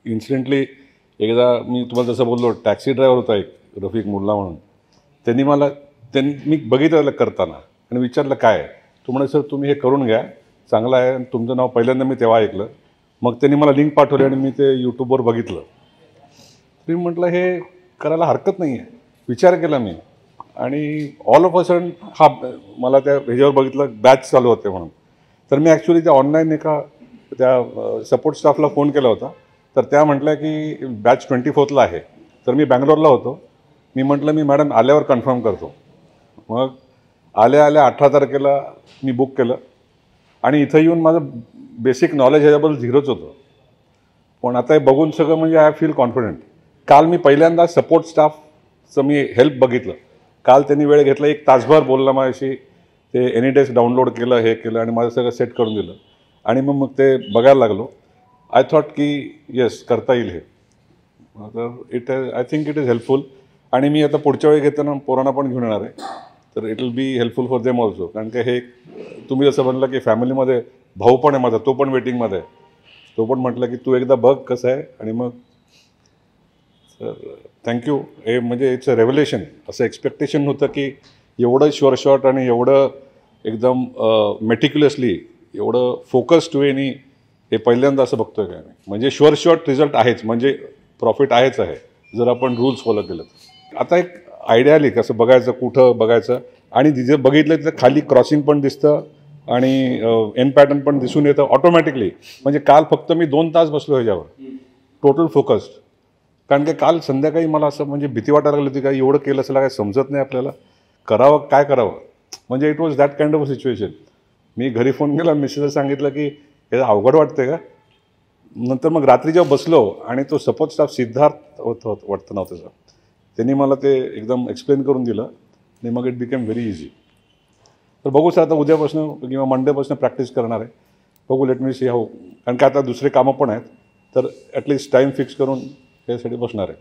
Incidentally एकदा मी तुम्हाला जसं बोललो, टॅक्सी ड्रायव्हर होता एक रफिक मुल्ला म्हणून, मी बघितलं करताना आणि विचारलं काय आहे. तो म्हणे सर तुम्ही हे करून घ्या, चांगलं आहे. आणि तुमचं नाव पहिल्यांदा मी तेव्हा ऐकलं. मग त्यांनी मला लिंक पाठवली आणि मी ते यूट्यूबवर बघितलं. मी म्हटलं हे करायला हरकत नाही आहे. विचार केला मी आणि ऑल ऑफ अ सडन मला त्या ह्याच्यावर बघितलं बॅच चालू होते म्हणून. तर मी ॲक्च्युली त्या ऑनलाईन एका त्या सपोर्ट स्टाफला फोन केला होता. तर त्या म्हटल्या की बॅच 24ला आहे. तर मी बँगलोरला होतो. मी म्हटलं मी मॅडम आल्यावर कन्फर्म करतो. मग आल्या 18 तारखेला मी बुक केलं आणि इथं येऊन माझं बेसिक नॉलेज ह्याच्याबद्दल झिरोच होतं. पण आता हे बघून सगळं म्हणजे आय फील कॉन्फिडंट. काल मी पहिल्यांदा सपोर्ट स्टाफचं मी हेल्प बघितलं. काल त्यांनी वेळ घेतला, 1 तासभर बोलला माझ्याशी. ते एनीडेस्क डाउनलोड केलं, हे केलं आणि माझं सगळं सेट करून दिलं. आणि मग ते बघायला लागलो. आय थॉट की येस करता येईल हे. तर I think it is helpful. आणि मी आता पुढच्या वेळी घेताना पोरांना पण घेऊन येणार आहे. तर it will be helpful for them also. कारण की हे तुम्ही जसं म्हणलं की फॅमिलीमध्ये भाऊ पण आहे माझा, तो पण वेटिंगमध्ये आहे. तो पण म्हटलं की तू एकदा बघ कसं आहे. आणि मग सर थँक्यू. हे म्हणजे इट्स अ रेव्हलेशन. असं एक्सपेक्टेशन नव्हतं की एवढं शुअर शॉट आणि एवढं एकदम मेटिक्युलसली एवढं फोकस्ड वेनी हे पहिल्यांदा असं बघतोय काय. म्हणजे शुअर शॉट रिझल्ट आहेच, म्हणजे प्रॉफिट आहेच आहे जर आपण रूल्स फॉलो केलं तर. आता एक आयडिया आली कसं बघायचं, कुठं बघायचं. आणि जिथे बघितलं तिथे खाली क्रॉसिंग पण दिसतं आणि एन पॅटर्न पण दिसून येतं ऑटोमॅटिकली. म्हणजे काल फक्त मी 2 तास बसलो ह्याच्यावर, टोटल फोकस्ड. कारण की काल संध्याकाळी मला असं म्हणजे भीती वाटायला लागली होती का एवढं केलं असेल काय समजत नाही आपल्याला, करावं काय करावं. म्हणजे it was that kind of a situation. मी घरी फोन केला, मिसेसला सांगितलं की हे अवघड वाटते का. नंतर मग रात्री जेव्हा बसलो आणि तो सपोर्ट स्टाफ सिद्धार्थ वाटतं नाव त्याचं, त्यांनी मला ते एकदम एक्सप्लेन करून दिलं आणि मग इट बिकेम व्हेरी इझी. तर बघू सर आता उद्यापासून किंवा मंडेपासून प्रॅक्टिस करणार आहे. बघू लेट मी सी हाऊ. कारण की आता दुसरे कामं पण आहेत. तर ॲटलिस्ट टाईम फिक्स करून यासाठी बसणार आहे.